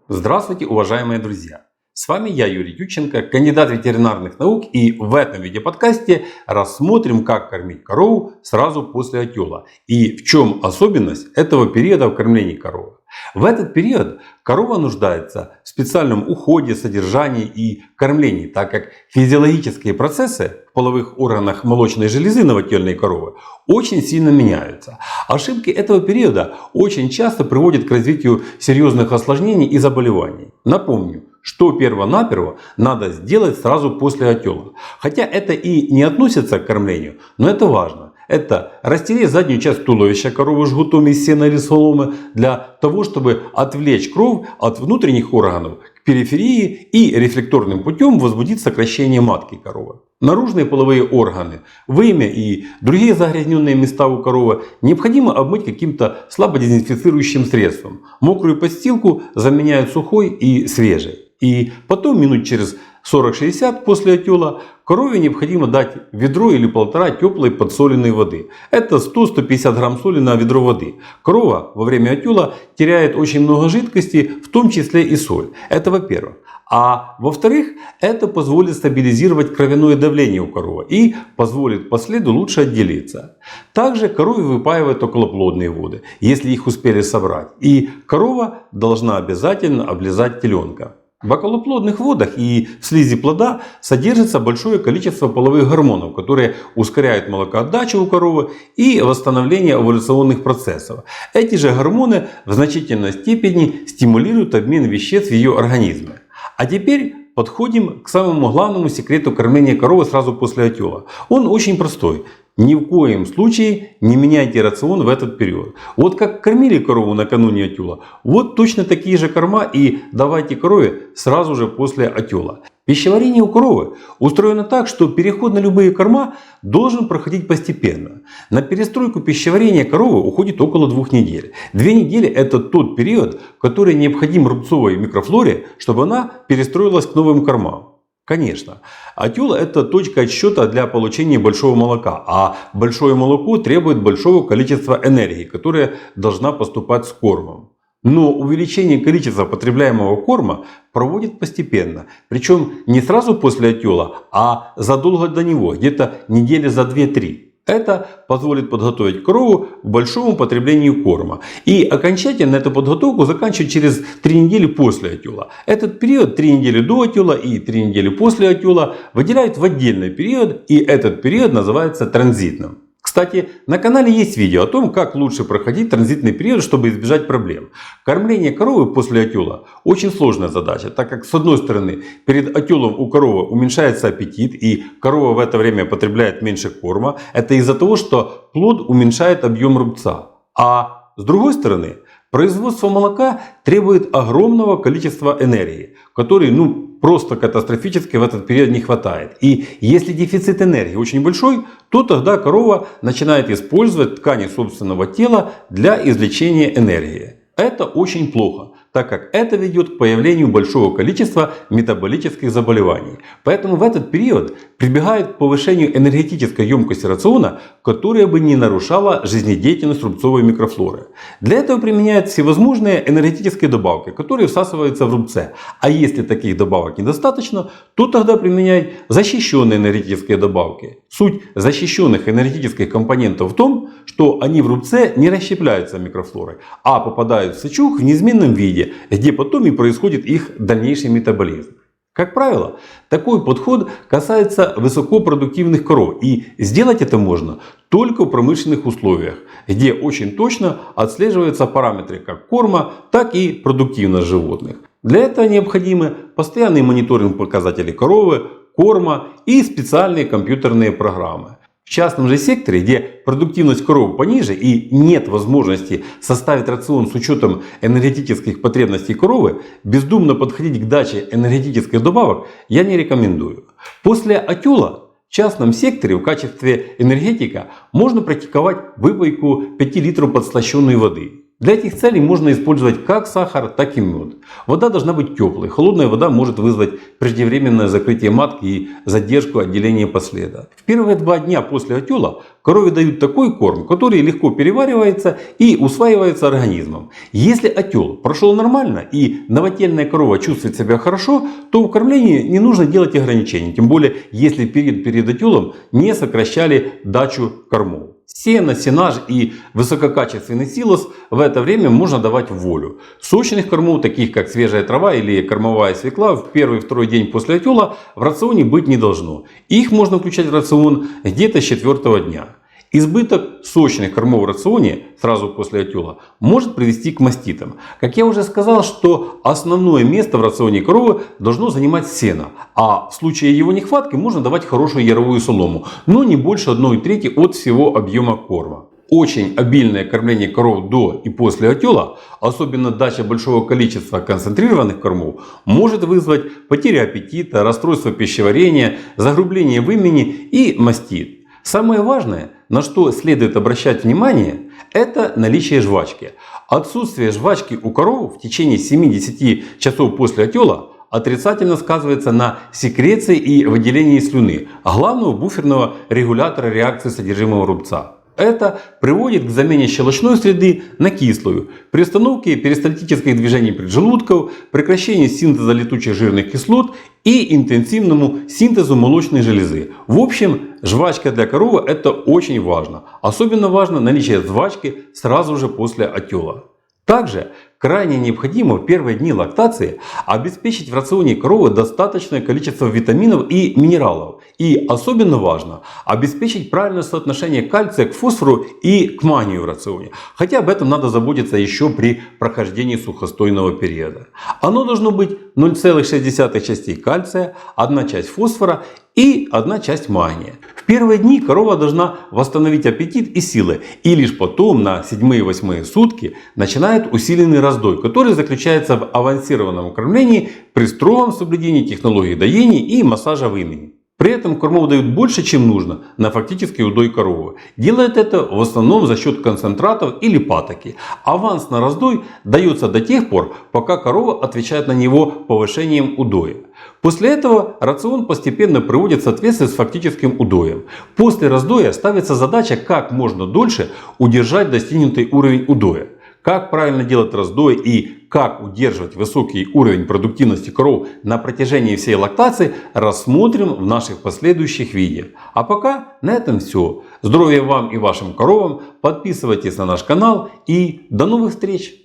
Здравствуйте, уважаемые друзья! С вами я, Юрий Юченко, кандидат ветеринарных наук, и в этом видеоподкасте рассмотрим, как кормить корову сразу после отела и в чем особенность этого периода в кормлении коровы. В этот период корова нуждается в специальном уходе, содержании и кормлении, так как физиологические процессы в половых органах молочной железы новотельной коровы очень сильно меняются. Ошибки этого периода очень часто приводят к развитию серьезных осложнений и заболеваний. Напомню, что перво-наперво надо сделать сразу после отела. Хотя это и не относится к кормлению, но это важно. Это растереть заднюю часть туловища коровы жгутом из сена или соломы для того, чтобы отвлечь кровь от внутренних органов к периферии и рефлекторным путем возбудить сокращение матки коровы. Наружные половые органы, вымя и другие загрязненные места у коровы необходимо обмыть каким-то слабодезинфицирующим средством. Мокрую подстилку заменяют сухой и свежей. И потом минут через 40-60 после отела корове необходимо дать ведро или полтора теплой подсоленной воды. Это 100-150 грамм соли на ведро воды. Корова во время отела теряет очень много жидкости, в том числе и соль. Это во-первых. А во-вторых, это позволит стабилизировать кровяное давление у коровы и позволит последу лучше отделиться. Также корове выпаивают околоплодные воды, если их успели собрать. И корова должна обязательно облизать теленка. В околоплодных водах и в слизи плода содержится большое количество половых гормонов, которые ускоряют молокоотдачу у коровы и восстановление овуляционных процессов. Эти же гормоны в значительной степени стимулируют обмен веществ в ее организме. А теперь подходим к самому главному секрету кормления коровы сразу после отела. Он очень простой. Ни в коем случае не меняйте рацион в этот период. Вот как кормили корову накануне отела, вот точно такие же корма и давайте корове сразу же после отела. Пищеварение у коровы устроено так, что переход на любые корма должен проходить постепенно. На перестройку пищеварения коровы уходит около 2 недель. 2 недели – это тот период, который необходим рубцовой микрофлоре, чтобы она перестроилась к новым кормам. Конечно, отел – это точка отсчета для получения большого молока, а большое молоко требует большого количества энергии, которая должна поступать с кормом. Но увеличение количества потребляемого корма проводит постепенно, причем не сразу после отела, а задолго до него, где-то недели за 2-3. Это позволит подготовить корову к большому потреблению корма. И окончательно эту подготовку заканчивать через 3 недели после отела. Этот период 3 недели до отела и 3 недели после отела выделяют в отдельный период. И этот период называется транзитным. Кстати, на канале есть видео о том, как лучше проходить транзитный период, чтобы избежать проблем. Кормление коровы после отела очень сложная задача, так как с одной стороны перед отелом у коровы уменьшается аппетит и корова в это время потребляет меньше корма. Это из-за того, что плод уменьшает объем рубца. А с другой стороны производство молока требует огромного количества энергии, которой просто катастрофически в этот период не хватает. И если дефицит энергии очень большой, то тогда корова начинает использовать ткани собственного тела для извлечения энергии. Это очень плохо, так как это ведет к появлению большого количества метаболических заболеваний. Поэтому в этот период прибегают к повышению энергетической емкости рациона, которая бы не нарушала жизнедеятельность рубцовой микрофлоры. Для этого применяют всевозможные энергетические добавки, которые всасываются в рубце. А если таких добавок недостаточно, то тогда применяют защищенные энергетические добавки. Суть защищенных энергетических компонентов в том, что они в рубце не расщепляются микрофлорой, а попадают в сычуг в неизменном виде, где потом и происходит их дальнейший метаболизм. Как правило, такой подход касается высокопродуктивных коров, и сделать это можно только в промышленных условиях, где очень точно отслеживаются параметры как корма, так и продуктивность животных. Для этого необходимы постоянный мониторинг показателей коровы, корма и специальные компьютерные программы. В частном же секторе, где продуктивность коровы пониже и нет возможности составить рацион с учетом энергетических потребностей коровы, бездумно подходить к даче энергетических добавок я не рекомендую. После отела в частном секторе в качестве энергетика можно практиковать выпойку 5 литров подслащенной воды. Для этих целей можно использовать как сахар, так и мед. Вода должна быть теплой. Холодная вода может вызвать преждевременное закрытие матки и задержку отделения последа. В первые 2 дня после отела корове дают такой корм, который легко переваривается и усваивается организмом. Если отел прошел нормально и новотельная корова чувствует себя хорошо, то в кормлении не нужно делать ограничений. Тем более, если перед отелом не сокращали дачу кормов. Сено, сенаж и высококачественный силос в это время можно давать в волю. Сочных кормов, таких как свежая трава или кормовая свекла, в 1-2 день после отела в рационе быть не должно. Их можно включать в рацион где-то с 4-го дня. Избыток сочных кормов в рационе сразу после отела может привести к маститам. Как я уже сказал, что основное место в рационе коровы должно занимать сено. А в случае его нехватки можно давать хорошую яровую солому, но не больше 1/3 от всего объема корма. Очень обильное кормление коров до и после отела, особенно дача большого количества концентрированных кормов, может вызвать потерю аппетита, расстройство пищеварения, загрубление вымени и мастит. Самое важное, на что следует обращать внимание, это наличие жвачки. Отсутствие жвачки у коров в течение 7-10 часов после отела отрицательно сказывается на секреции и выделении слюны, главного буферного регулятора реакции содержимого рубца. Это приводит к замене щелочной среды на кислую, при остановке перистальтических движений поджелудков, прекращению синтеза летучих жирных кислот и интенсивному синтезу молочной железы. В общем, жвачка для коровы это очень важно. Особенно важно наличие жвачки сразу же после отела. Также крайне необходимо в первые дни лактации обеспечить в рационе коровы достаточное количество витаминов и минералов. И особенно важно обеспечить правильное соотношение кальция к фосфору и к магнию в рационе. Хотя об этом надо заботиться еще при прохождении сухостойного периода. Оно должно быть 0,6 частей кальция, 1 часть фосфора и 1 часть магния. В первые дни корова должна восстановить аппетит и силы. И лишь потом, на 7-8 сутки, начинает усиленный раздой, который заключается в авансированном кормлении при строгом соблюдении технологии доения и массажа вымени. При этом кормов дают больше, чем нужно на фактический удой коровы. Делают это в основном за счет концентратов или патоки. Аванс на раздой дается до тех пор, пока корова отвечает на него повышением удоя. После этого рацион постепенно приводит в соответствие с фактическим удоем. После раздоя ставится задача как можно дольше удержать достигнутый уровень удоя. Как правильно делать раздой и как удерживать высокий уровень продуктивности коров на протяжении всей лактации, рассмотрим в наших последующих видео. А пока на этом все. Здоровья вам и вашим коровам. Подписывайтесь на наш канал и до новых встреч!